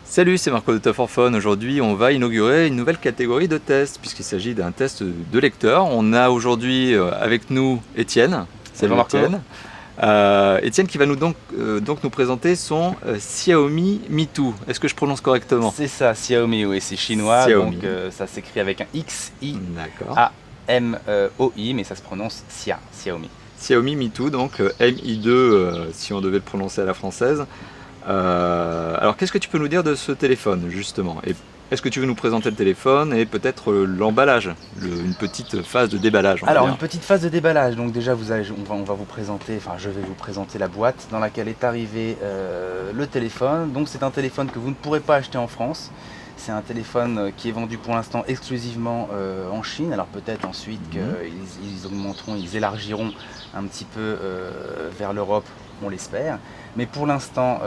Salut, c'est Marco de Tough for Fun. Aujourd'hui, on va inaugurer une nouvelle catégorie de tests, puisqu'il s'agit d'un test de lecteur. On a aujourd'hui avec nous Étienne. Salut Bonjour Marco. Étienne. Étienne qui va donc nous présenter son Xiaomi Mi 2. Est-ce que je prononce correctement? C'est ça, Xiaomi, oui, c'est chinois, Xiaomi. donc ça s'écrit avec un X, D'accord. I-A-M-O-I, mais ça se prononce Xiaomi. Xiaomi Mi 2, donc MI2 si on devait le prononcer à la française. Alors qu'est-ce que tu peux nous dire de ce téléphone justement? Et est-ce que tu veux nous présenter le téléphone et peut-être l'emballage, une petite phase de déballage, on va Alors, dire. une petite phase de déballage, donc déjà on va vous présenter, enfin je vais vous présenter la boîte dans laquelle est arrivé le téléphone. Donc c'est un téléphone que vous ne pourrez pas acheter en France. C'est un téléphone qui est vendu pour l'instant exclusivement en Chine. Alors peut-être ensuite qu'ils augmenteront, ils élargiront un petit peu vers l'Europe, on l'espère. Mais pour l'instant,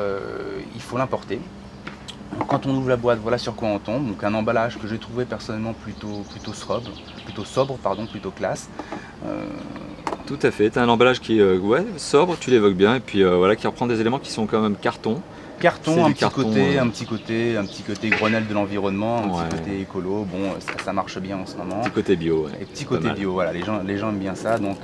il faut l'importer. Donc, quand on ouvre la boîte, voilà sur quoi on tombe. Donc un emballage que j'ai trouvé personnellement plutôt sobre, plutôt classe. Tout à fait, tu as un emballage qui est sobre, tu l'évoques bien, et puis voilà, qui reprend des éléments qui sont quand même carton. Carton, Du carton, un petit côté Grenelle de l'environnement, un petit côté écolo. Bon, ça marche bien en ce moment. Petit côté bio. Et petit côté bio, voilà, les gens aiment bien ça, donc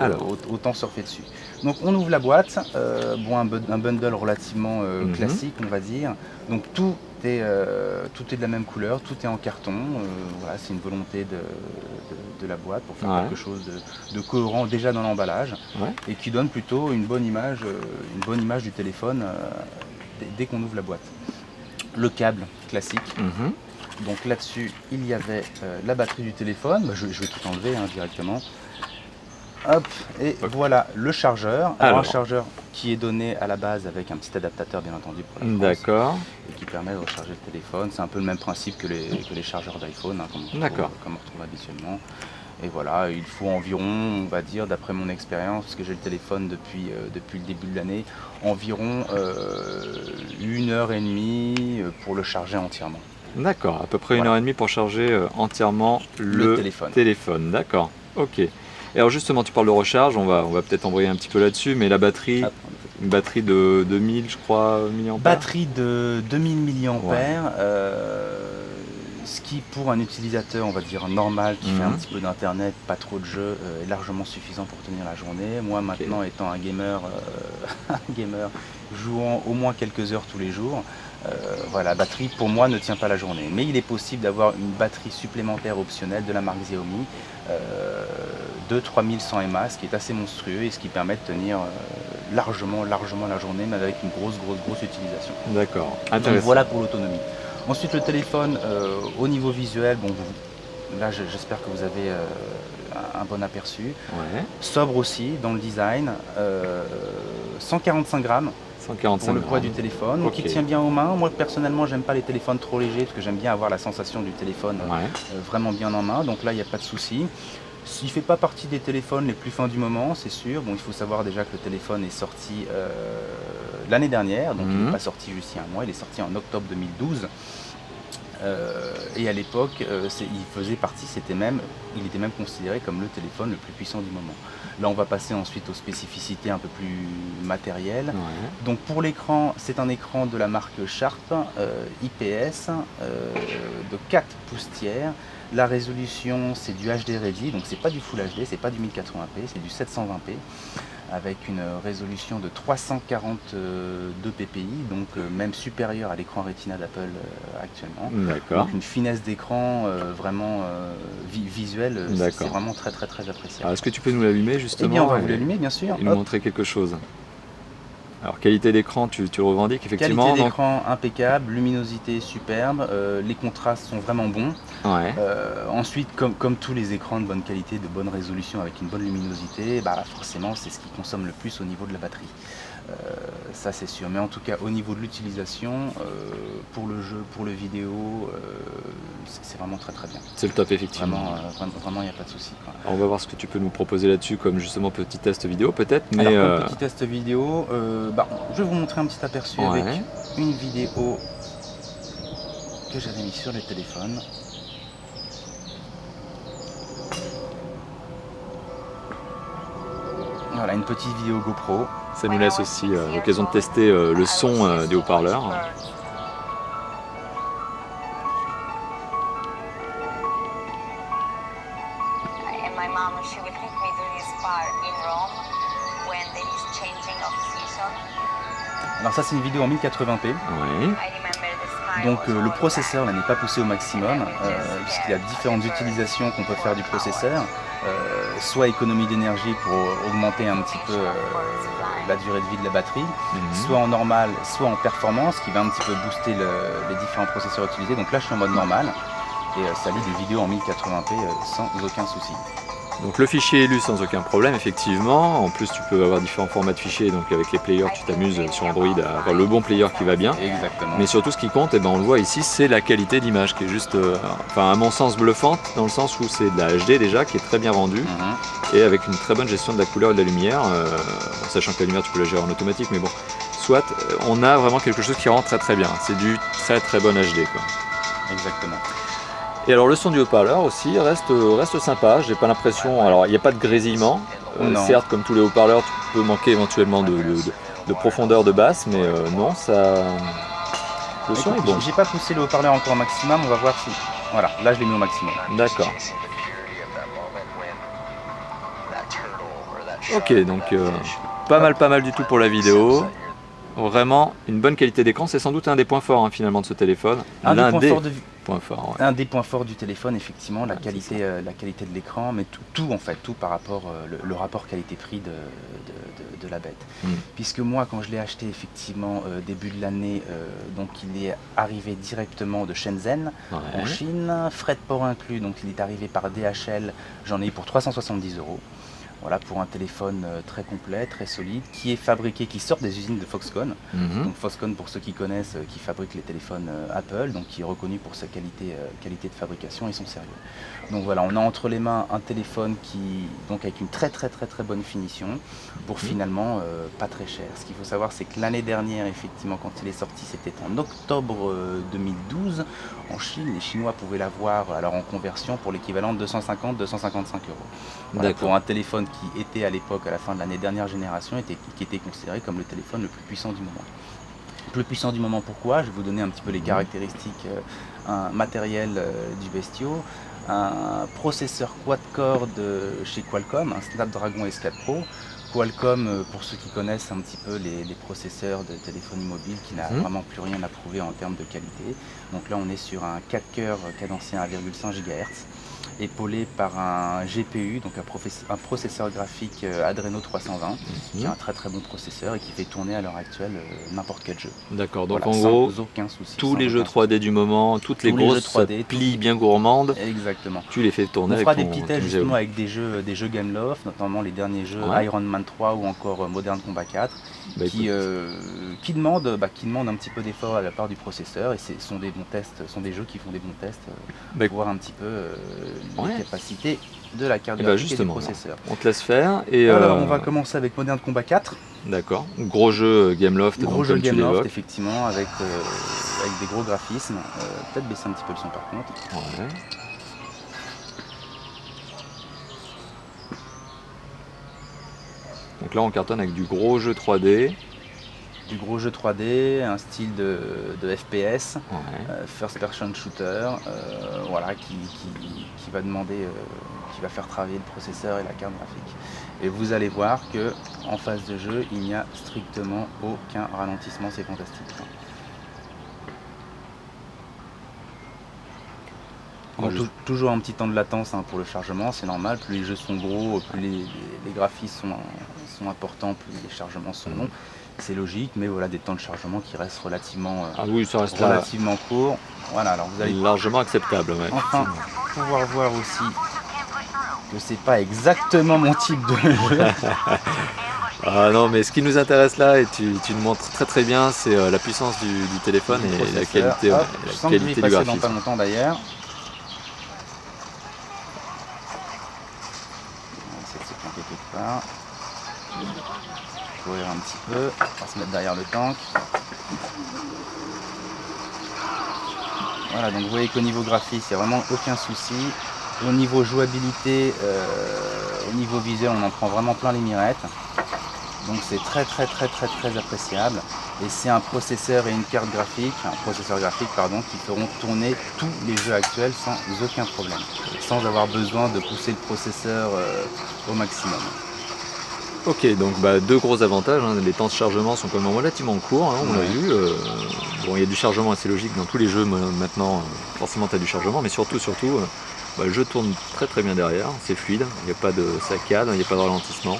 autant surfer dessus. Donc on ouvre la boîte, un bundle relativement classique, on va dire. Donc tout est de la même couleur, tout est en carton. Voilà, c'est une volonté de la boîte pour faire quelque chose de cohérent déjà dans l'emballage et qui donne plutôt une bonne image du téléphone dès qu'on ouvre la boîte. Le câble classique. Donc là-dessus, il y avait la batterie du téléphone. Je vais tout enlever directement. Hop, et voilà le chargeur. Alors un chargeur qui est donné à la base avec un petit adaptateur bien entendu pour la France. D'accord. Et qui permet de recharger le téléphone. C'est un peu le même principe que les chargeurs d'iPhone, comme on retrouve habituellement. Et voilà, il faut environ, on va dire, d'après mon expérience, parce que j'ai le téléphone depuis le début de l'année, environ 1h30 pour le charger entièrement. D'accord, à peu près 1h30 pour charger entièrement le téléphone. D'accord, ok. Et alors justement, tu parles de recharge, on va peut-être embrayer un petit peu là-dessus, mais la batterie, une batterie de 2000, je crois, milliampères. Batterie de 2000 milliampères, ce qui pour un utilisateur, on va dire normal, qui fait un petit peu d'internet, pas trop de jeux, est largement suffisant pour tenir la journée. Moi maintenant étant un gamer, jouant au moins quelques heures tous les jours, voilà, la batterie pour moi ne tient pas la journée. Mais il est possible d'avoir une batterie supplémentaire optionnelle de la marque Xiaomi de 3100 mAh, ce qui est assez monstrueux et ce qui permet de tenir largement la journée, mais avec une grosse utilisation. D'accord, intéressant. Donc voilà pour l'autonomie. Ensuite le téléphone, au niveau visuel, bon, là j'espère que vous avez un bon aperçu. Sobre aussi dans le design, 145 grammes. 145 pour le poids du téléphone, donc il tient bien aux mains. Moi personnellement j'aime pas les téléphones trop légers parce que j'aime bien avoir la sensation du téléphone vraiment bien en main, donc là il n'y a pas de souci. Il ne fait pas partie des téléphones les plus fins du moment, c'est sûr. Bon, il faut savoir déjà que le téléphone est sorti l'année dernière, donc il n'est pas sorti juste il y a un mois, il est sorti en octobre 2012. Et à l'époque, il faisait partie, il était même considéré comme le téléphone le plus puissant du moment. Là, on va passer ensuite aux spécificités un peu plus matérielles. Donc pour l'écran, c'est un écran de la marque Sharp IPS de 4 pouces tiers. La résolution, c'est du HD Ready, donc c'est pas du Full HD, c'est pas du 1080p, c'est du 720p. Avec une résolution de 342 ppi, donc même supérieure à l'écran Retina d'Apple actuellement. Donc une finesse d'écran vraiment visuelle, c'est vraiment très appréciable. Est-ce que tu peux nous l'allumer justement? Eh bien on va vous l'allumer bien sûr. Et nous montrer quelque chose. Alors qualité d'écran, tu le revendiques effectivement. Qualité d'écran impeccable, luminosité superbe, les contrastes sont vraiment bons. Ensuite, comme tous les écrans de bonne qualité, de bonne résolution avec une bonne luminosité, forcément c'est ce qui consomme le plus au niveau de la batterie. Ça c'est sûr, mais en tout cas au niveau de l'utilisation, pour le jeu, pour le vidéo, c'est vraiment très bien. C'est le top effectivement. Vraiment il n'y a pas de souci. On va voir ce que tu peux nous proposer là-dessus comme justement petit test vidéo peut-être. Mais alors, comme petit test vidéo, je vais vous montrer un petit aperçu avec une vidéo que j'avais mis sur le téléphone. Voilà, une petite vidéo GoPro. Ça nous laisse aussi l'occasion de tester le son des haut-parleurs. she will take me to this bar in Rome when there is changing of season. Alors ça c'est une vidéo en 1080p. Oui. I remember the sky Donc was le all processeur là black. n'est pas poussé au maximum, puisqu'il y a différentes utilisations qu'on peut faire du processeur, soit économie d'énergie pour augmenter un petit peu la durée de vie de la batterie, soit en normal, soit en performance, qui va un petit peu booster les différents processeurs utilisés. Donc là je suis en mode normal, et ça lit des vidéos en 1080p sans aucun souci. Donc le fichier est lu sans aucun problème, effectivement. En plus, tu peux avoir différents formats de fichiers. Donc avec les players, tu t'amuses sur Android à avoir le bon player qui va bien. Exactement. Mais surtout, ce qui compte, et ben, on le voit ici, c'est la qualité d'image qui est juste, enfin, à mon sens, bluffante, dans le sens où c'est de la HD déjà, qui est très bien rendue, et avec une très bonne gestion de la couleur et de la lumière. Bon, sachant que la lumière, tu peux la gérer en automatique, mais bon, soit, on a vraiment quelque chose qui rend très très bien. C'est du très très bon HD, quoi. Exactement. Et alors le son du haut-parleur aussi reste sympa, j'ai pas l'impression, alors il n'y a pas de grésillement, certes comme tous les haut-parleurs tu peux manquer éventuellement de profondeur de basse, mais non, le son est bon. J'ai pas poussé le haut-parleur encore au maximum, on va voir si... Voilà, là je l'ai mis au maximum. D'accord. Ok, donc pas mal du tout pour la vidéo. Vraiment une bonne qualité d'écran, c'est sans doute un des points forts finalement de ce téléphone. Un des points forts du téléphone, effectivement, la qualité de l'écran, mais tout en fait, tout par rapport le rapport qualité-prix de la bête. Puisque moi, quand je l'ai acheté effectivement début de l'année, donc il est arrivé directement de Shenzhen en Chine, frais de port inclus, donc il est arrivé par DHL, j'en ai eu pour 370 €. Voilà, pour un téléphone très complet, très solide, qui sort des usines de Foxconn. Donc Foxconn, pour ceux qui connaissent, qui fabrique les téléphones Apple, donc qui est reconnu pour sa qualité de fabrication, ils sont sérieux. Donc voilà, on a entre les mains un téléphone donc avec une très bonne finition, pour finalement pas très cher. Ce qu'il faut savoir, c'est que l'année dernière, effectivement, quand il est sorti, c'était en octobre 2012. En Chine, les Chinois pouvaient l'avoir alors en conversion pour l'équivalent de 250-255 €. Voilà, pour un téléphone qui était à l'époque, à la fin de l'année dernière génération, qui était considéré comme le téléphone le plus puissant du moment. Le plus puissant du moment, pourquoi? Je vais vous donner un petit peu les caractéristiques matérielles du bestiau. Un processeur quad-core de chez Qualcomm, un Snapdragon S4 Pro. Qualcomm, pour ceux qui connaissent un petit peu les processeurs de téléphonie mobile, qui n'a vraiment plus rien à prouver en termes de qualité. Donc là on est sur un 4 cœurs cadencé à 1,5 GHz, épaulé par un GPU, donc un processeur graphique Adreno 320, qui est un très bon processeur et qui fait tourner à l'heure actuelle n'importe quel jeu. D'accord, donc voilà, en gros, aucun souci, tous les jeux 3D du moment, toutes les grosses 3D, plis bien gourmandes, exactement. Tu les fais tourner. On fera des petits tests justement avec des jeux Gameloft, notamment les derniers jeux Iron Man 3 ou encore Modern Combat 4, qui demandent un petit peu d'effort à la part du processeur, et ce sont des bons tests, sont des jeux qui font des bons tests pour voir un petit peu les capacités de la carte graphique et du processeur. On te laisse faire. Et alors on va commencer avec Modern Combat 4. D'accord, gros jeu Gameloft. Gros jeu Gameloft, effectivement, avec des gros graphismes. Peut-être baisser un petit peu le son par contre. Ouais. Donc là on cartonne avec du gros jeu 3D. Du gros jeu 3D, un style de FPS, first person shooter, voilà, qui va demander, qui va faire travailler le processeur et la carte graphique. Et vous allez voir que en phase de jeu, il n'y a strictement aucun ralentissement, c'est fantastique. Bon, toujours un petit temps de latence pour le chargement, c'est normal, plus les jeux sont gros, plus les graphismes sont importants, plus les chargements sont longs. C'est logique, mais voilà, des temps de chargement qui restent relativement, relativement courts. Voilà, alors vous allez largement acceptable. Ouais. Enfin, pouvoir voir aussi que c'est pas exactement mon type de jeu. Ah non, mais ce qui nous intéresse là, et tu le montres très bien, c'est la puissance du téléphone et la qualité, je sens que je vais y passer dans pas longtemps d'ailleurs. On va essayer de se planter quelque part. Courir un petit peu, on va se mettre derrière le tank. Voilà, donc vous voyez qu'au niveau graphique, il n'y a vraiment aucun souci. Au niveau jouabilité, au niveau visuel, on en prend vraiment plein les mirettes. Donc c'est très appréciable. Et c'est un processeur et une carte graphique, qui feront tourner tous les jeux actuels sans aucun problème, sans avoir besoin de pousser le processeur au maximum. Ok, donc deux gros avantages, hein. Les temps de chargement sont quand même relativement courts, hein, on l'a vu. Bon, il y a du chargement assez logique dans tous les jeux maintenant, forcément tu as du chargement, mais surtout, le jeu tourne très bien derrière, c'est fluide, il n'y a pas de saccade, il n'y a pas de ralentissement.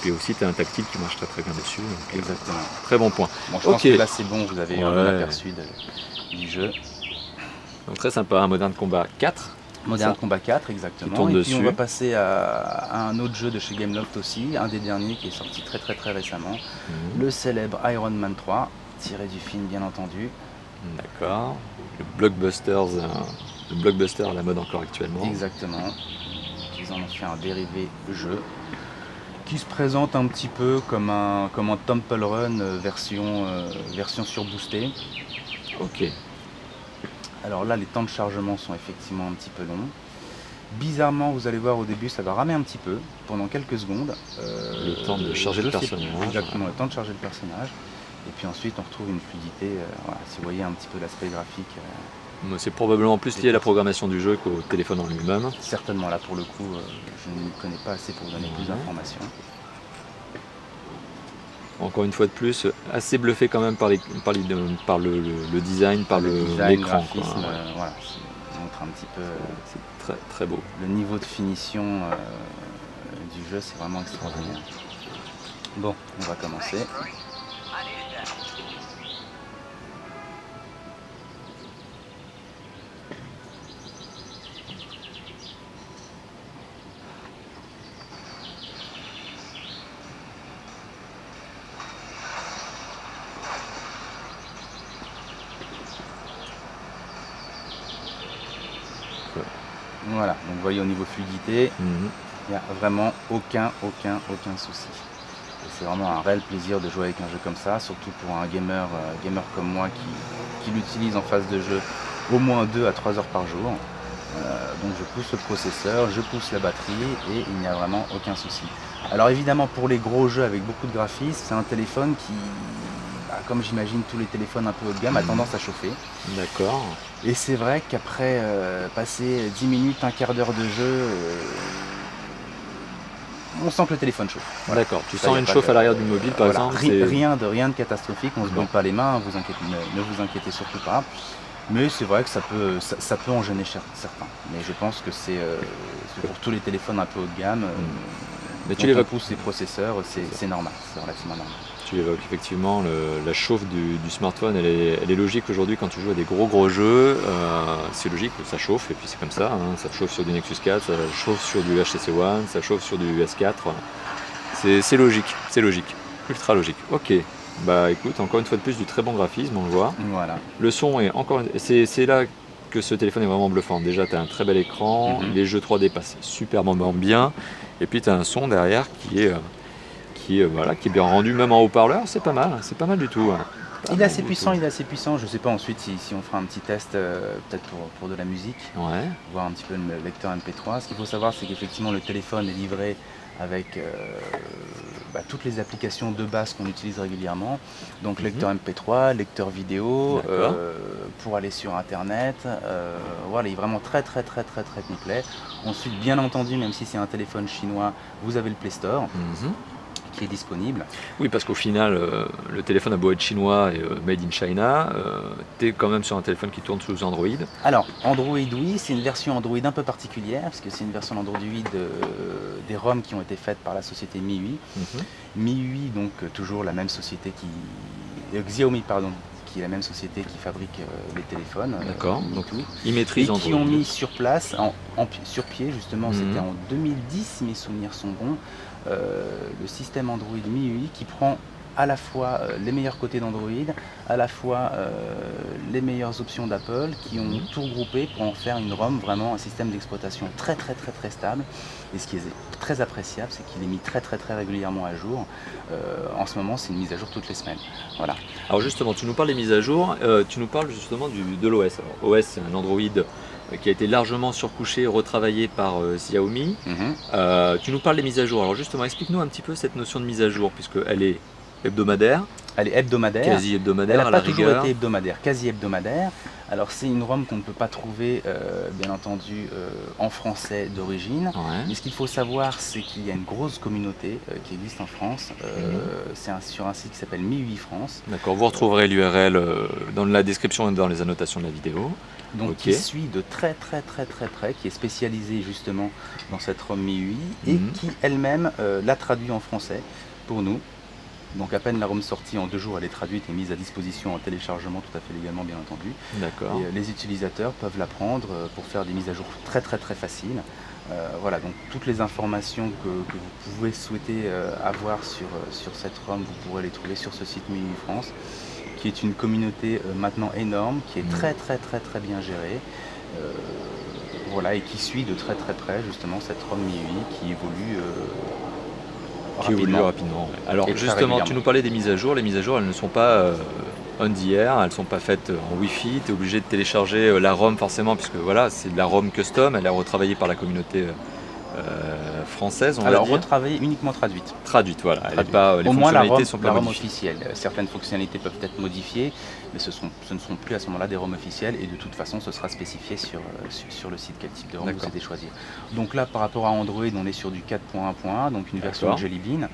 Puis aussi tu as un tactile qui marche très bien dessus. Donc, exactement. Très bon point. Bon, je pense que là c'est bon, vous avez un aperçu du jeu. Donc très sympa, un Modern Combat 4. Modern Combat 4, exactement. Et puis on va passer à un autre jeu de chez Gameloft aussi, un des derniers qui est sorti très récemment, le célèbre Iron Man 3, tiré du film bien entendu. D'accord. Le blockbuster à la mode encore actuellement. Exactement. Ils en ont fait un dérivé jeu qui se présente un petit peu comme un Temple Run version surboostée. Ok. Alors là, les temps de chargement sont effectivement un petit peu longs. Bizarrement, vous allez voir au début, ça va ramer un petit peu pendant quelques secondes. Le temps de charger le personnage. Exactement, le temps de charger le personnage. Et puis ensuite, on retrouve une fluidité. Voilà, si vous voyez un petit peu l'aspect graphique. C'est probablement plus lié à la programmation du jeu qu'au téléphone en lui-même. Certainement, là pour le coup, je ne connais pas assez pour vous donner plus d'informations. Encore une fois de plus, assez bluffé quand même par le design, par l'écran. Voilà, ça montre un petit peu. C'est très beau. Le niveau de finition du jeu, c'est vraiment extraordinaire. Bon, on va commencer. Voilà, donc vous voyez au niveau fluidité, il n'y a vraiment aucun souci. Et c'est vraiment un réel plaisir de jouer avec un jeu comme ça, surtout pour un gamer comme moi qui l'utilise en phase de jeu au moins 2 à 3 heures par jour. Donc je pousse le processeur, je pousse la batterie et il n'y a vraiment aucun souci. Alors évidemment pour les gros jeux avec beaucoup de graphismes, c'est un téléphone qui, comme j'imagine tous les téléphones un peu haut de gamme, a tendance à chauffer. D'accord. Et c'est vrai qu'après passer 10 minutes, un quart d'heure de jeu, on sent que le téléphone chauffe. Voilà. D'accord, tu sens une chauffe à l'arrière du mobile par exemple. Rien de catastrophique, on ne se brûle pas les mains, ne vous inquiétez surtout pas. Mais c'est vrai que ça peut en gêner certains. Mais je pense que c'est pour tous les téléphones un peu haut de gamme. Mais tu l'évoques, les processeurs, c'est normal, c'est relativement normal. Tu évoques effectivement la chauffe du smartphone, elle est logique aujourd'hui quand tu joues à des gros jeux, c'est logique, ça chauffe et puis c'est comme ça, hein, ça chauffe sur du Nexus 4, ça chauffe sur du HTC One, ça chauffe sur du S4, c'est logique, ultra logique. Ok, bah écoute, encore une fois de plus du très bon graphisme, on le voit. Voilà. Le son est c'est là que ce téléphone est vraiment bluffant. Déjà tu as un très bel écran, les jeux 3D passent superbement bien, et puis tu as un son derrière qui est bien rendu, même en haut-parleur, c'est pas mal du tout. Il est assez puissant, je sais pas ensuite si on fera un petit test peut-être pour de la musique, voir un petit peu le lecteur MP3. Ce qu'il faut savoir, c'est qu'effectivement le téléphone est livré avec toutes les applications de base qu'on utilise régulièrement, donc lecteur MP3, lecteur vidéo, pour aller sur internet, voilà, il est vraiment très complet. Ensuite, bien entendu, même si c'est un téléphone chinois, vous avez le Play Store qui est disponible. Oui, parce qu'au final, le téléphone a beau être chinois et made in China, tu es quand même sur un téléphone qui tourne sous Android. Alors, Android, oui, c'est une version Android un peu particulière, parce que c'est une version Android des ROM qui ont été faites par la société MIUI. MIUI, donc toujours la même société Xiaomi, pardon, qui est la même société qui fabrique les téléphones. D'accord, donc ils maîtrisent Android. Et qui ont mis sur place, sur pied justement, c'était en 2010, si mes souvenirs sont bons, le système Android MIUI qui prend à la fois les meilleurs côtés d'Android, à la fois les meilleures options d'Apple, qui ont tout regroupé pour en faire une ROM, vraiment un système d'exploitation très stable. Et ce qui est très appréciable, c'est qu'il est mis très régulièrement à jour. En ce moment, c'est une mise à jour toutes les semaines. Voilà. Alors justement, tu nous parles des mises à jour, tu nous parles justement de l'OS. OS, c'est un Android qui a été largement surcouché et retravaillé par Xiaomi. Tu nous parles des mises à jour. Alors justement, explique-nous un petit peu cette notion de mise à jour, puisqu'elle est hebdomadaire. Elle est hebdomadaire. Quasi hebdomadaire, elle n'a à la pas toujours rigueur. été hebdomadaire, quasi hebdomadaire. Alors c'est une ROM qu'on ne peut pas trouver, bien entendu, en français d'origine. Ouais. Mais ce qu'il faut savoir, c'est qu'il y a une grosse communauté qui existe en France. C'est sur un site qui s'appelle Mi8 France. D'accord, vous retrouverez l'URL dans la description et dans les annotations de la vidéo. Donc qui suit de très près, qui est spécialisée justement dans cette ROM Mi8 et qui elle-même l'a traduit en français pour nous. Donc à peine la ROM sortie, en 2 jours, elle est traduite et mise à disposition en téléchargement tout à fait légalement, bien entendu. D'accord. Et les utilisateurs peuvent la prendre pour faire des mises à jour très faciles. Voilà, donc toutes les informations que vous pouvez souhaiter avoir sur cette ROM, vous pourrez les trouver sur ce site Mi8 France, qui est une communauté maintenant énorme, qui est très bien gérée. Voilà, et qui suit de très près justement cette ROM Mi8 qui évolue rapidement. Ouais. Alors justement, tu nous parlais des mises à jour. Les mises à jour, elles ne sont pas on the air, elles ne sont pas faites en Wi-Fi. Tu es obligé de télécharger la ROM forcément, puisque voilà, c'est de la ROM custom, elle est retravaillée par la communauté française, on va dire. retravaillée, uniquement traduite. Traduite, voilà. Les Au moins la fonctionnalités sont pas ROM modifiées. officielle. Certaines fonctionnalités peuvent être modifiées, mais ce ne sont plus à ce moment-là des ROM officielles, et de toute façon ce sera spécifié sur le site quel type de ROM vous souhaitez choisir. Donc là, par rapport à Android, on est sur du 4.1.1, donc une version de Jelly Bean.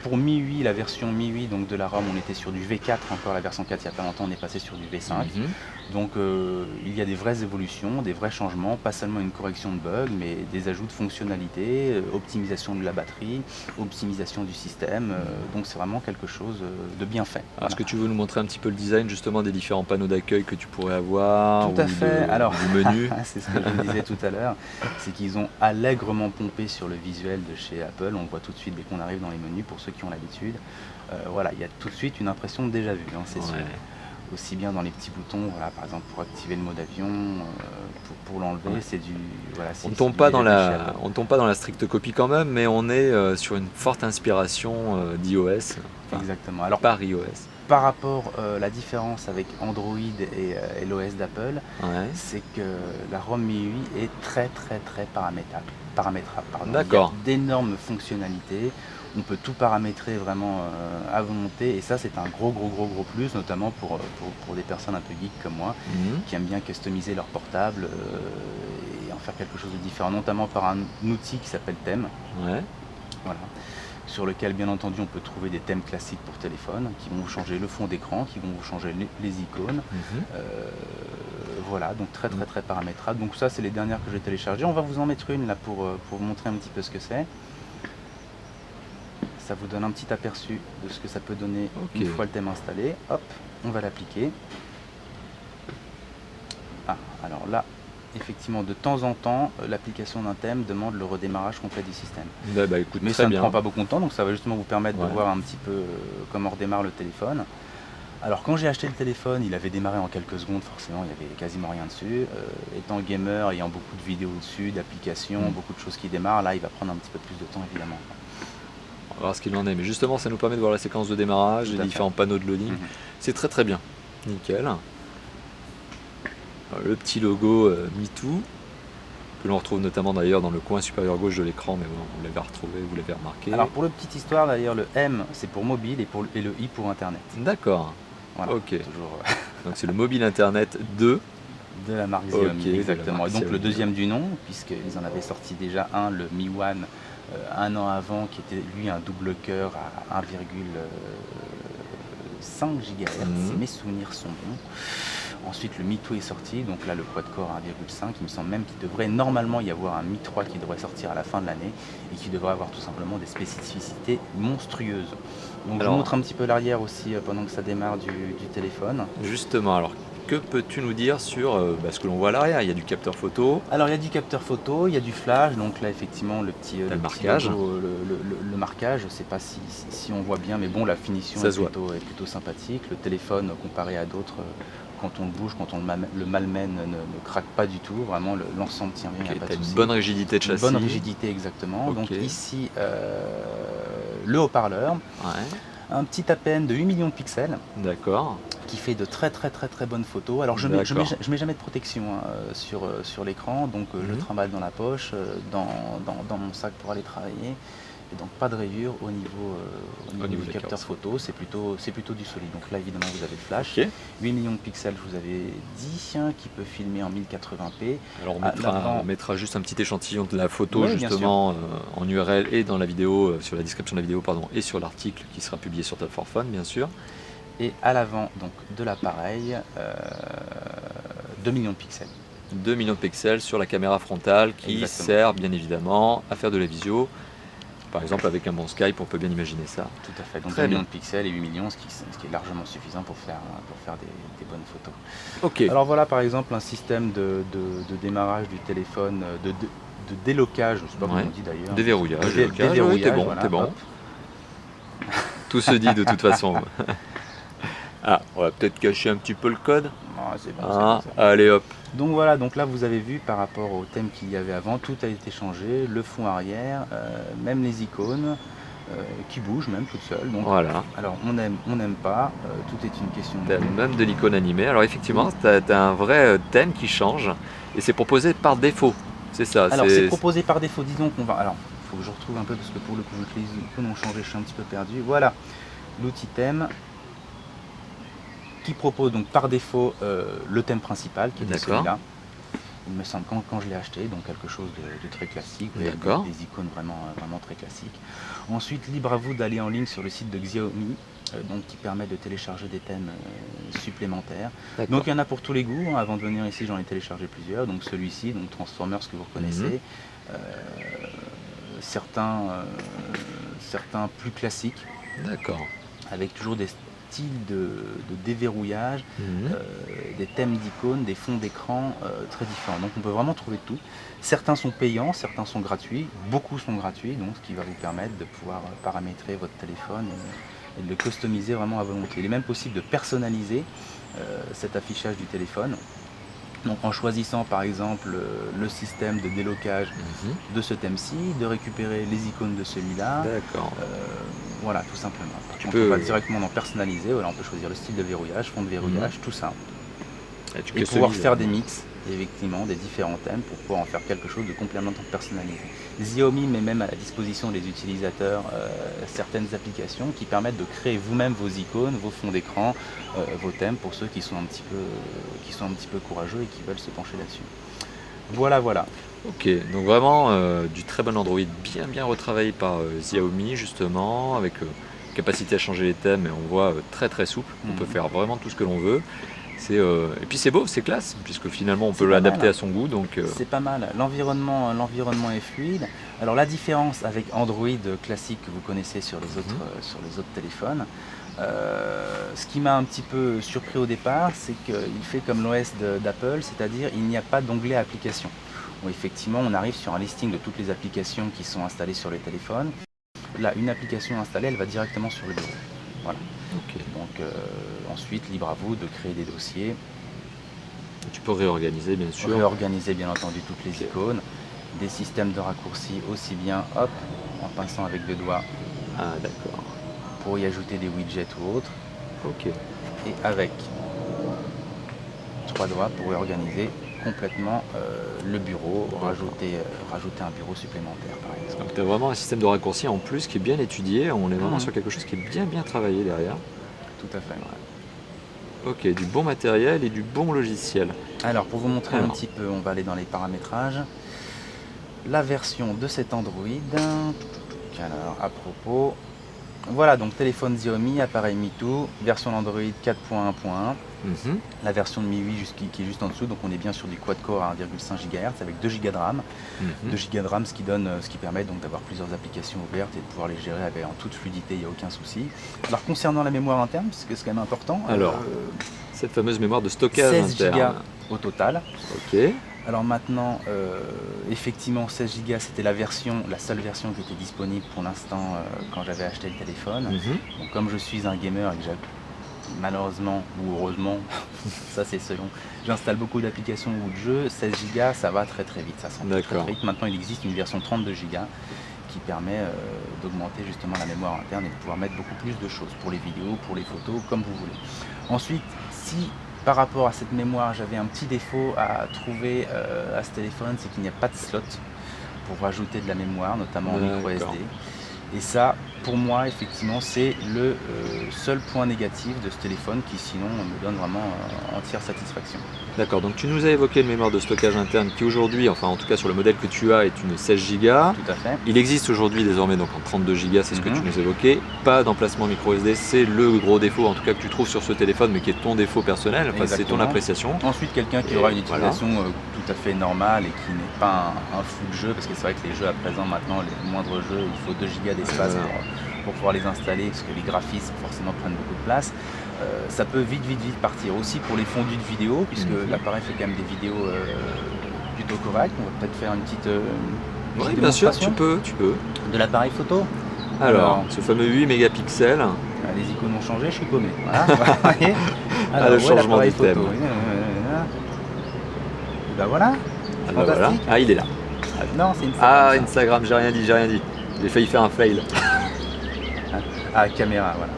Pour Mi8, la version Mi8 donc de la ROM, on était sur du V4, encore la version 4 il n'y a pas longtemps, on est passé sur du V5. Donc il y a des vraies évolutions, des vrais changements, pas seulement une correction de bugs, mais des ajouts de fonctionnalités, optimisation de la batterie, optimisation du système. Donc c'est vraiment quelque chose de bien fait. Alors, est-ce que tu veux nous montrer un petit peu le design justement des différents panneaux d'accueil que tu pourrais avoir? Tout à fait. Alors, du menu. c'est ce que je disais tout à l'heure, c'est qu'ils ont allègrement pompé sur le visuel de chez Apple. On le voit tout de suite dès qu'on arrive dans les menus, pour ceux qui ont l'habitude. Voilà, il y a tout de suite une impression de déjà vu, c'est sûr. Aussi bien dans les petits boutons, voilà, par exemple pour activer le mode avion, pour l'enlever, c'est du... Voilà, on ne tombe pas dans la stricte copie quand même, mais on est sur une forte inspiration d'iOS. Exactement. Alors, par iOS. Par rapport la différence avec Android et l'OS d'Apple, c'est que la ROM Mi8 est très paramétrable. D'accord. Il y a d'énormes fonctionnalités. On peut tout paramétrer vraiment à volonté, et ça c'est un gros plus, notamment pour des personnes un peu geeks comme moi, qui aiment bien customiser leur portable et en faire quelque chose de différent, notamment par un outil qui s'appelle Theme. Voilà. Sur lequel bien entendu on peut trouver des thèmes classiques pour téléphone qui vont vous changer le fond d'écran, qui vont vous changer les icônes. Voilà, donc très paramétrable. Donc ça c'est les dernières que j'ai téléchargées. On va vous en mettre une là pour vous montrer un petit peu ce que c'est. Ça vous donne un petit aperçu de ce que ça peut donner une fois le thème installé. Hop, on va l'appliquer. Ah, alors là, effectivement, de temps en temps, l'application d'un thème demande le redémarrage complet du système. Écoute, mais ça ne prend pas beaucoup de temps, donc ça va justement vous permettre de voir un petit peu comment on redémarre le téléphone. Alors quand j'ai acheté le téléphone, il avait démarré en quelques secondes, forcément il n'y avait quasiment rien dessus. Étant gamer, ayant beaucoup de vidéos dessus, d'applications, beaucoup de choses qui démarrent, là il va prendre un petit peu plus de temps évidemment. On va voir ce qu'il en est, mais justement ça nous permet de voir la séquence de démarrage, les différents panneaux de loading. C'est très bien, nickel. Alors, le petit logo MeToo, que l'on retrouve notamment d'ailleurs dans le coin supérieur gauche de l'écran, mais bon, vous l'avez retrouvé, vous l'avez remarqué. Alors pour le petite histoire d'ailleurs, le M c'est pour mobile et le I pour internet. D'accord. Voilà, toujours. Donc c'est le mobile internet de la marque Xiaomi, exactement. Et donc le deuxième du nom, puisqu'ils en avaient sorti déjà un, le Mi One, un an avant, qui était lui un double cœur à 1,5 GHz, si mes souvenirs sont bons. Ensuite le Mi 2 est sorti, donc là le quad-core à 1,5, il me semble même qu'il devrait normalement y avoir un Mi 3 qui devrait sortir à la fin de l'année et qui devrait avoir tout simplement des spécificités monstrueuses. Donc je vous montre un petit peu l'arrière aussi pendant que ça démarre du téléphone. Justement, alors que peux-tu nous dire sur ce que l'on voit à l'arrière? Il y a du capteur photo. Alors il y a du capteur photo, il y a du flash, donc là effectivement le petit marquage. Logo, le marquage, je ne sais pas si on voit bien, mais bon la finition est plutôt sympathique. Le téléphone comparé à d'autres, quand on le bouge, quand on le malmène, ne craque pas du tout, vraiment l'ensemble tient bien, il n'y a pas de souci. Une bonne rigidité de châssis. Une bonne rigidité exactement, donc ici le haut-parleur. un petit APN de 8 millions de pixels. D'accord. Qui fait de très bonnes photos. Alors je mets jamais de protection sur l'écran, donc je le trimballe dans la poche, dans mon sac pour aller travailler. Et donc pas de rayures au niveau du capteur photo, c'est plutôt du solide. Donc là évidemment vous avez le flash. Okay. 8 millions de pixels, je vous avais dit, qui peut filmer en 1080p. Alors on mettra juste un petit échantillon de la photo justement en URL et dans la vidéo, sur la description de la vidéo et sur l'article qui sera publié sur Tap4Fun bien sûr. Et à l'avant donc de l'appareil, 2 millions de pixels. 2 millions de pixels sur la caméra frontale qui sert bien évidemment à faire de la visio. Par exemple avec un bon Skype, on peut bien imaginer ça. Tout à fait, donc 2 millions de pixels et 8 millions, ce qui est largement suffisant pour faire des bonnes photos. Okay. Alors voilà par exemple un système de démarrage du téléphone, de délocage, je ne sais pas comment on dit d'ailleurs. Déverrouillage, t'es bon. Tout se dit de toute façon. Ah, on va peut-être cacher un petit peu le code. C'est bon, allez hop. Donc voilà, donc là vous avez vu par rapport au thème qu'il y avait avant, tout a été changé, le fond arrière, même les icônes qui bougent même toutes seules. Donc, voilà. Alors on n'aime pas, tout est une question de goût. Même de l'icône animée. Alors effectivement, tu as un vrai thème qui change et c'est proposé par défaut. C'est ça. Alors c'est proposé par défaut, disons qu'on va. Alors il faut que je retrouve un peu parce que pour le coup les icônes ont changé, je suis un petit peu perdu. Voilà, l'outil thème qui propose donc par défaut le thème principal qui est celui-là. Il me semble quand je l'ai acheté, donc quelque chose de très classique, des icônes vraiment très classiques. Ensuite, libre à vous d'aller en ligne sur le site de Xiaomi, donc qui permet de télécharger des thèmes supplémentaires. Donc il y en a pour tous les goûts. Avant de venir ici, j'en ai téléchargé plusieurs. Donc celui-ci, donc Transformers que vous reconnaissez, certains plus classiques. D'accord. Avec toujours des de déverrouillage, des thèmes d'icônes, des fonds d'écran très différents. Donc on peut vraiment trouver tout. Certains sont payants, certains sont gratuits, beaucoup sont gratuits, donc ce qui va vous permettre de pouvoir paramétrer votre téléphone et de le customiser vraiment à volonté. Il est même possible de personnaliser cet affichage du téléphone. Donc en choisissant par exemple le système de délocage de ce thème-ci, de récupérer les icônes de celui-là. D'accord. Voilà, tout simplement. On va directement en personnaliser. Voilà, on peut choisir le style de verrouillage, fond de verrouillage, tout ça. Et pouvoir faire des mix, effectivement, des différents thèmes pour pouvoir en faire quelque chose de complètement personnalisé. Xiaomi met même à la disposition des utilisateurs certaines applications qui permettent de créer vous-même vos icônes, vos fonds d'écran, vos thèmes pour ceux qui sont un petit peu courageux et qui veulent se pencher là-dessus. Voilà. Ok, donc vraiment du très bon Android bien retravaillé par Xiaomi justement, avec capacité à changer les thèmes et on voit très souple. On peut faire vraiment tout ce que l'on veut. Et puis c'est beau, c'est classe, puisque finalement on peut l'adapter à son goût. Donc c'est pas mal, l'environnement est fluide. Alors la différence avec Android classique que vous connaissez sur les autres téléphones, ce qui m'a un petit peu surpris au départ, c'est qu'il fait comme l'OS d'Apple, c'est-à-dire il n'y a pas d'onglet applications. Bon, effectivement, on arrive sur un listing de toutes les applications qui sont installées sur les téléphones. Là, une application installée, elle va directement sur le bureau. Voilà. Okay. Donc ensuite, libre à vous de créer des dossiers. Tu peux réorganiser bien sûr. Réorganiser bien entendu toutes les icônes. Des systèmes de raccourcis aussi bien, hop, en pinçant avec deux doigts. Ah d'accord. Pour y ajouter des widgets ou autres. Ok. Et avec 3 doigts pour réorganiser complètement le bureau, rajouter un bureau supplémentaire par exemple. Donc tu as vraiment un système de raccourcis en plus qui est bien étudié, on est vraiment sur quelque chose qui est bien travaillé derrière. Tout à fait. Ouais. Ok, du bon matériel et du bon logiciel. Alors pour vous montrer un petit peu, on va aller dans les paramétrages. La version de cet Android, alors à propos, voilà donc téléphone Xiaomi, appareil MiTo, version Android 4.1.1. La version de MIUI qui est juste en dessous, donc on est bien sur du quad-core à 1,5 GHz avec 2 Go de RAM. 2 Go de RAM, ce qui permet donc d'avoir plusieurs applications ouvertes et de pouvoir les gérer en toute fluidité, il n'y a aucun souci. Alors concernant la mémoire interne, parce que c'est quand même important. Alors, cette fameuse mémoire de stockage 16 interne. Go au total. Ok. Alors maintenant, effectivement 16 Go c'était la seule version qui était disponible pour l'instant quand j'avais acheté le téléphone. Donc comme je suis un gamer et que malheureusement ou heureusement, ça c'est selon, j'installe beaucoup d'applications ou de jeux, 16 Go ça va très vite, ça s'en très vite. Maintenant il existe une version 32 Go qui permet d'augmenter justement la mémoire interne et de pouvoir mettre beaucoup plus de choses pour les vidéos, pour les photos, comme vous voulez. Ensuite, si par rapport à cette mémoire, j'avais un petit défaut à trouver à ce téléphone, c'est qu'il n'y a pas de slot pour rajouter de la mémoire, notamment en micro SD. Et ça, pour moi, effectivement, c'est le seul point négatif de ce téléphone qui, sinon, me donne vraiment entière satisfaction. D'accord, donc tu nous as évoqué une mémoire de stockage interne qui aujourd'hui, enfin en tout cas sur le modèle que tu as, est une 16 Go. Tout à fait. Il existe aujourd'hui désormais donc en 32 Go, c'est ce que tu nous évoquais. Pas d'emplacement micro SD, c'est le gros défaut en tout cas que tu trouves sur ce téléphone, mais qui est ton défaut personnel, enfin c'est ton appréciation. Ensuite, quelqu'un qui aura une utilisation tout à fait normale et qui n'est pas un fou de jeu, parce que c'est vrai que les jeux à présent, maintenant, les moindres jeux, il faut 2 Go d'espace pour pouvoir les installer, parce que les graphismes forcément prennent beaucoup de place. Ça peut vite partir aussi pour les fondus de vidéo, puisque l'appareil fait quand même des vidéos plutôt correctes. On va peut-être faire une petite oui, bien sûr, tu peux. De l'appareil photo. Alors, ce fameux 8 mégapixels. Les icônes ont changé, je suis paumé. Voilà. Alors, le changement du thème. Et ben voilà. Voilà. Ah, il est là. Non, c'est Instagram. Ah, Instagram, j'ai rien dit. J'ai failli faire un fail. Ah, caméra, voilà.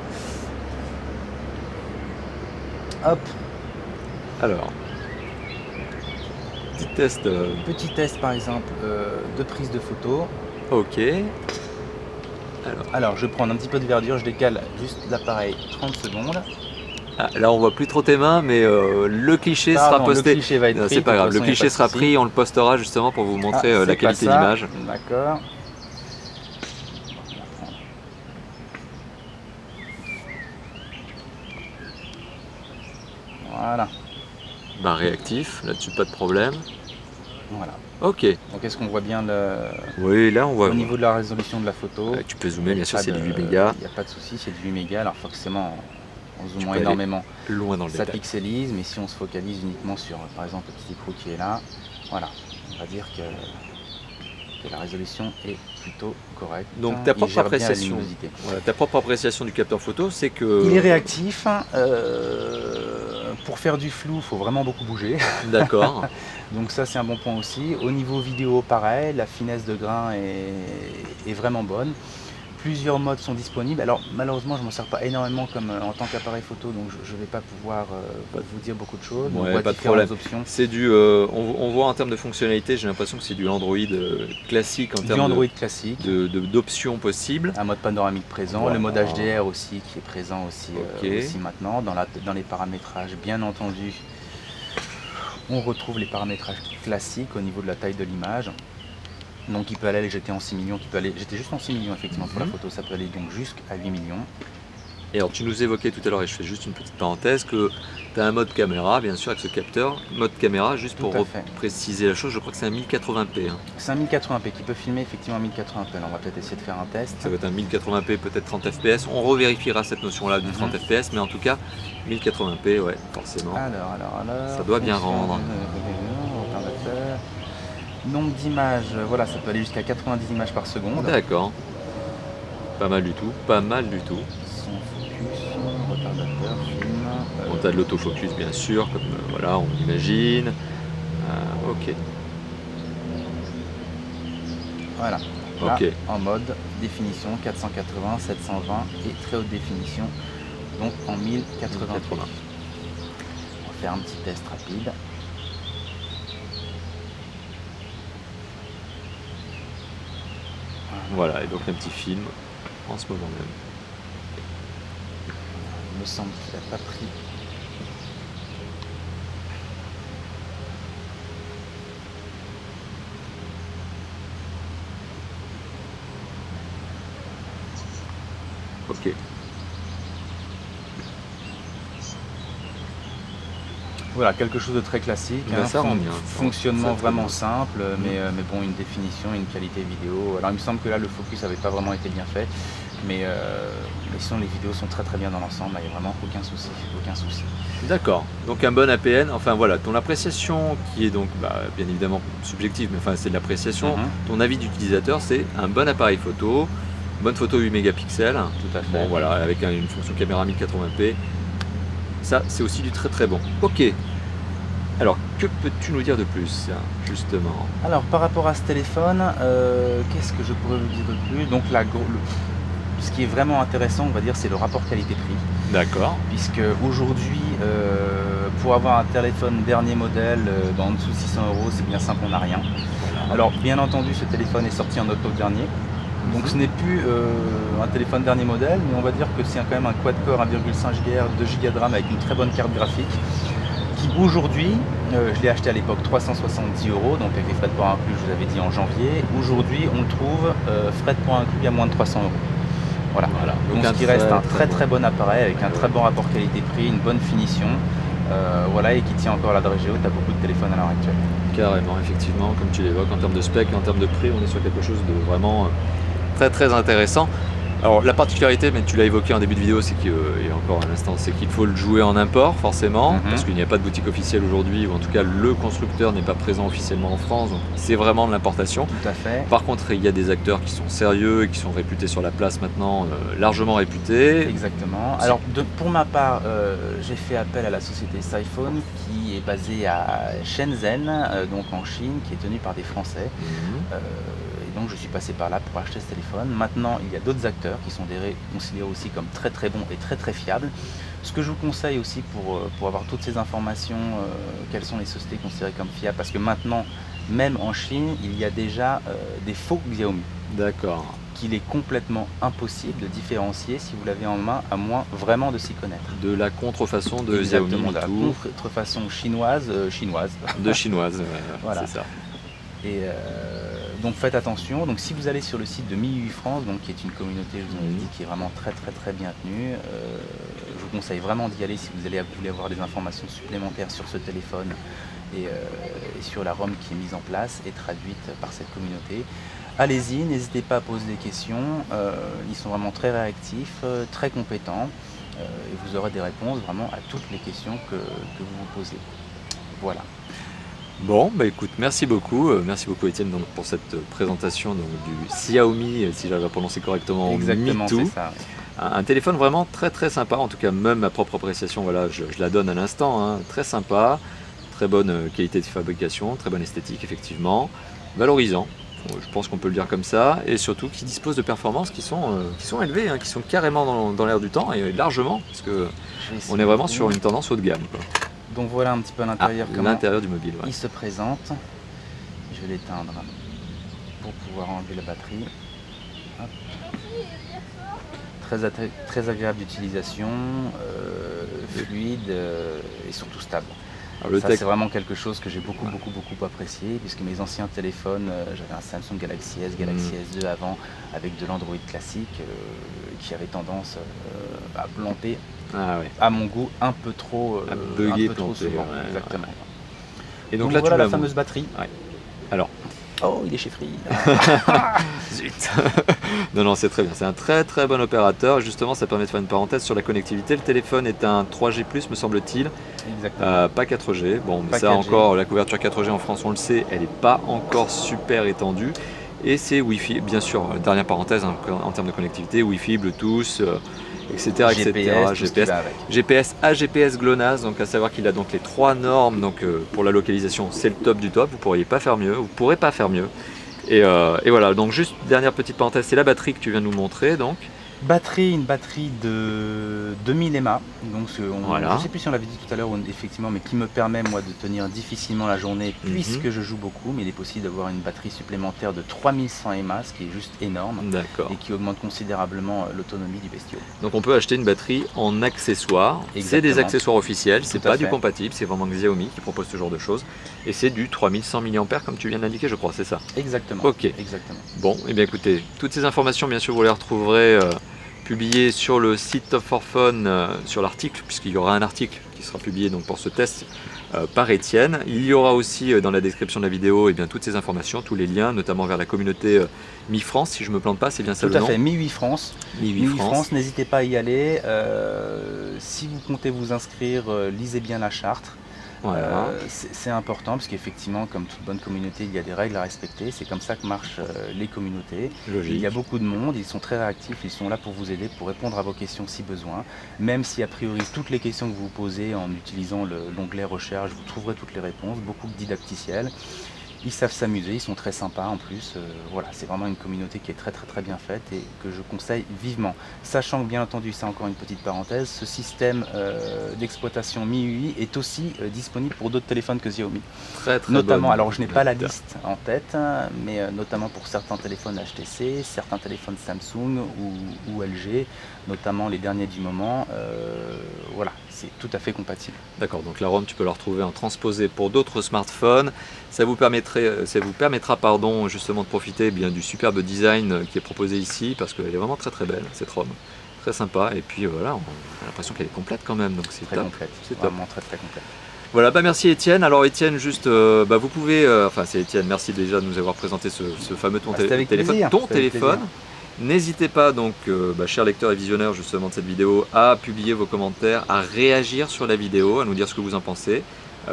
Hop. Alors, petit test par exemple de prise de photo. Ok. Alors je vais prendre un petit peu de verdure, je décale juste l'appareil 30 secondes. Ah, là on voit plus trop tes mains, mais le cliché sera posté. Le cliché va être pris. C'est pas grave, le cliché sera pris, on le postera justement pour vous montrer la qualité d'image. D'accord. Voilà. Bah réactif, là-dessus pas de problème. Voilà. Ok. Donc est-ce qu'on voit bien Oui, là on voit. Au niveau de la résolution de la photo. Tu peux zoomer, bien sûr, c'est du 8 mégas. Il n'y a pas de souci, c'est du 8 mégas. Alors forcément, en zoomant énormément, loin dans le détail. Ça pixelise, mais si on se focalise uniquement sur, par exemple, le petit écrou qui est là, voilà, on va dire que la résolution est plutôt correcte. Donc ta propre appréciation, ta propre appréciation du capteur photo, c'est que... Il est réactif. Pour faire du flou, il faut vraiment beaucoup bouger. D'accord. Donc ça, c'est un bon point aussi. Au niveau vidéo, pareil, la finesse de grain est vraiment bonne. Plusieurs modes sont disponibles. Alors malheureusement, je ne m'en sers pas énormément comme en tant qu'appareil photo, donc je ne vais pas pouvoir vous dire beaucoup de choses. Ouais, on voit pas de problème. Options. C'est du, on voit en termes de fonctionnalité, j'ai l'impression que c'est du Android classique en termes d'options possibles. Un mode panoramique présent, voilà. Le mode HDR aussi qui est présent aussi, aussi maintenant. Dans les paramétrages, bien entendu, on retrouve les paramétrages classiques au niveau de la taille de l'image. Donc il peut aller, j'étais en 6 millions, j'étais juste en 6 millions effectivement pour la photo, ça peut aller donc jusqu'à 8 millions. Et alors tu nous évoquais tout à l'heure, et je fais juste une petite parenthèse, que tu as un mode caméra, bien sûr avec ce capteur, mode caméra, juste pour préciser la chose, je crois que c'est un 1080p. Hein. C'est un 1080p qui peut filmer effectivement 1080p, alors on va peut-être essayer de faire un test. Ça va être un 1080p, peut-être 30 fps, on revérifiera cette notion-là du 30 fps, mais en tout cas 1080p, ouais, forcément. Alors, ça doit bien rendre. Nombre d'images, voilà, ça peut aller jusqu'à 90 images par seconde. D'accord. Pas mal du tout, pas mal du tout. Son focus, retardateur, film. On a de l'autofocus bien sûr, comme voilà, on imagine. Ok. Voilà. Là, ok. En mode définition 480, 720 et très haute définition, donc en 1080. On va faire un petit test rapide. Voilà, et donc un petit film en ce moment même. Il me semble qu'il n'a pas pris. Ok. Voilà, quelque chose de très classique, ça rend bien. Fonctionnement vraiment simple, mais bon, une définition, une qualité vidéo. Alors il me semble que là le focus n'avait pas vraiment été bien fait, mais sinon les vidéos sont très très bien dans l'ensemble, il n'y a vraiment aucun souci. D'accord, donc un bon APN, enfin voilà, ton appréciation qui est donc bien évidemment subjective, mais enfin c'est de l'appréciation, ton avis d'utilisateur c'est un bon appareil photo, bonne photo 8 mégapixels, tout à fait. Bon voilà, avec une fonction caméra 1080p. Ça, c'est aussi du très très bon. Ok. Alors, que peux-tu nous dire de plus, justement? Alors par rapport à ce téléphone, qu'est-ce que je pourrais vous dire de plus? Donc ce qui est vraiment intéressant, on va dire, c'est le rapport qualité-prix. D'accord. Puisque aujourd'hui, pour avoir un téléphone dernier modèle, en dessous de 600 €, c'est bien simple, on n'a rien. Voilà. Alors bien entendu, ce téléphone est sorti en octobre dernier. Donc ce n'est plus un téléphone dernier modèle, mais on va dire que c'est quand même un quad-core 1,5 GHz, 2 Go de RAM avec une très bonne carte graphique. Qui aujourd'hui, je l'ai acheté à l'époque 370 €, donc avec les frais de port inclus, je vous avais dit en janvier. Aujourd'hui, on le trouve frais de port inclus à moins de 300 €. Voilà. Donc ce qui reste un très bon appareil avec un très bon rapport qualité-prix, une bonne finition, voilà, et qui tient encore la dragée haute à beaucoup de téléphones à l'heure actuelle. Carrément, effectivement, comme tu l'évoques, en termes de spec et en termes de prix, on est sur quelque chose de vraiment très intéressant. Alors la particularité, mais tu l'as évoqué en début de vidéo, c'est qu'il y a encore un instant, c'est qu'il faut le jouer en import forcément, parce qu'il n'y a pas de boutique officielle aujourd'hui, ou en tout cas le constructeur n'est pas présent officiellement en France, donc c'est vraiment de l'importation. Tout à fait. Par contre, il y a des acteurs qui sont sérieux et qui sont réputés sur la place maintenant, largement réputés. Exactement. Alors pour ma part, j'ai fait appel à la société Siphon qui est basée à Shenzhen, donc en Chine, qui est tenue par des Français. Donc je suis passé par là pour acheter ce téléphone. Maintenant, il y a d'autres acteurs qui sont considérés aussi comme très bons et très fiables. Ce que je vous conseille aussi pour avoir toutes ces informations, quelles sont les sociétés considérées comme fiables, parce que maintenant, même en Chine, il y a déjà des faux Xiaomi. D'accord. Qu'il est complètement impossible de différencier si vous l'avez en main, à moins vraiment de s'y connaître. De la contrefaçon de Xiaomi. Exactement, de la contrefaçon chinoise. De chinoise, voilà. C'est ça. Et donc faites attention. Donc si vous allez sur le site de MIUI France, donc qui est une communauté, je vous en ai dit, qui est vraiment très bien tenue, je vous conseille vraiment d'y aller si vous voulez avoir des informations supplémentaires sur ce téléphone et sur la ROM qui est mise en place et traduite par cette communauté. Allez-y, n'hésitez pas à poser des questions, ils sont vraiment très réactifs, très compétents, et vous aurez des réponses vraiment à toutes les questions que vous vous posez. Voilà. Bon, bah écoute, merci beaucoup Étienne donc, pour cette présentation donc, du Xiaomi, si j'arrive à prononcer correctement, exactement, Mi 2. C'est ça. Un téléphone vraiment très sympa, en tout cas même ma propre appréciation, voilà, je la donne à l'instant, hein, très sympa, très bonne qualité de fabrication, très bonne esthétique effectivement, valorisant, je pense qu'on peut le dire comme ça, et surtout qui dispose de performances qui sont élevées, hein, qui sont carrément dans l'air du temps et largement, parce que on est vraiment sur une tendance haut de gamme, quoi. Donc voilà un petit peu à l'intérieur comment l'intérieur du mobile. Ouais. Il se présente. Je vais l'éteindre pour pouvoir enlever la batterie. Hop. Très agréable d'utilisation, fluide et surtout stable. Ça c'est vraiment quelque chose que j'ai beaucoup apprécié, puisque mes anciens téléphones, j'avais un Samsung Galaxy S, Galaxy S2 avant, avec de l'Android classique, qui avait tendance à planter. À mon goût, un peu trop souvent. Ouais, exactement. Ouais. Et donc là, voilà la fameuse batterie. Ouais. Alors. Oh, il est chez Free. Zut. Non, c'est très bien. C'est un très bon opérateur. Justement, ça permet de faire une parenthèse sur la connectivité. Le téléphone est un 3G+, me semble-t-il. Exactement. Pas 4G. Bon, mais pas ça 4G. Encore, la couverture 4G en France, on le sait, elle n'est pas encore super étendue. Et c'est Wi-Fi, bien sûr, dernière parenthèse hein, en termes de connectivité, Wi-Fi, Bluetooth, etc. GPS, AGPS GLONASS, donc à savoir qu'il a donc les 3 normes, donc pour la localisation c'est le top du top, vous pourrez pas faire mieux, et voilà, donc juste dernière petite parenthèse, c'est la batterie que tu viens de nous montrer donc. Une batterie de 2000 mAh, donc voilà. Je ne sais plus si on l'avait dit tout à l'heure effectivement, mais qui me permet moi de tenir difficilement la journée puisque je joue beaucoup, mais il est possible d'avoir une batterie supplémentaire de 3100 mAh, ce qui est juste énorme. D'accord. Et qui augmente considérablement l'autonomie du bestiau. Donc on peut acheter une batterie en accessoire, c'est des accessoires officiels, c'est pas du compatible, c'est vraiment Xiaomi qui propose ce genre de choses, et c'est du 3100 mAh comme tu viens de l'indiquer je crois, c'est ça? Exactement. Ok. Exactement. Bon, et bien écoutez, toutes ces informations bien sûr vous les retrouverez publié sur le site Top 4 Phone, sur l'article, puisqu'il y aura un article qui sera publié donc, pour ce test par Étienne. Il y aura aussi dans la description de la vidéo bien, toutes ces informations, tous les liens, notamment vers la communauté Mi France, si je ne me plante pas, c'est bien ça le nom? Tout à fait, MIUI France. MIUI France, n'hésitez pas à y aller. Si vous comptez vous inscrire, lisez bien la charte. Voilà. C'est important parce qu'effectivement, comme toute bonne communauté, il y a des règles à respecter. C'est comme ça que marchent les communautés. Logique. Il y a beaucoup de monde, ils sont très réactifs, ils sont là pour vous aider, pour répondre à vos questions si besoin. Même si a priori toutes les questions que vous posez en utilisant l'onglet recherche, vous trouverez toutes les réponses, beaucoup de didacticiels. Ils savent s'amuser, ils sont très sympas en plus. Voilà, c'est vraiment une communauté qui est très bien faite et que je conseille vivement. Sachant que bien entendu, c'est encore une petite parenthèse, ce système d'exploitation MIUI est aussi disponible pour d'autres téléphones que Xiaomi. Très Notamment, bonne alors je n'ai pas la note. liste en tête, hein, mais notamment pour certains téléphones HTC, certains téléphones Samsung ou LG, notamment les derniers du moment. Voilà, c'est tout à fait compatible. D'accord, donc la ROM, tu peux la retrouver en transposé pour d'autres smartphones. Ça vous permettra justement de profiter bien du superbe design qui est proposé ici, parce qu'elle est vraiment très belle, cette ROM. Très sympa, et puis voilà, on a l'impression qu'elle est complète quand même, donc c'est Très top. complète, C'est top. vraiment très complète. Voilà, merci Étienne. Alors Étienne, juste, vous pouvez, c'est Étienne, merci déjà de nous avoir présenté ce fameux C'était avec téléphone. plaisir, Ton c'était avec téléphone. plaisir. N'hésitez pas donc, chers lecteurs et visionneurs justement de cette vidéo, à publier vos commentaires, à réagir sur la vidéo, à nous dire ce que vous en pensez.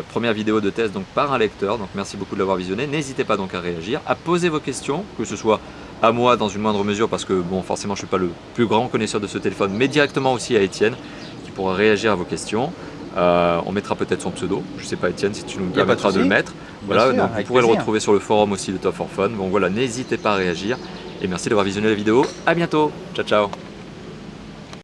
Première vidéo de test donc par un lecteur, donc merci beaucoup de l'avoir visionné. N'hésitez pas donc à réagir, à poser vos questions, que ce soit à moi dans une moindre mesure, parce que bon, forcément je ne suis pas le plus grand connaisseur de ce téléphone, mais directement aussi à Étienne, qui pourra réagir à vos questions. On mettra peut-être son pseudo, je ne sais pas Étienne si tu nous permettras de le mettre. Voilà, sûr, donc vous avec pourrez le plaisir. retrouver sur le forum aussi de Top for Fun. Bon voilà, n'hésitez pas à réagir et merci d'avoir visionné la vidéo. À bientôt, ciao ciao.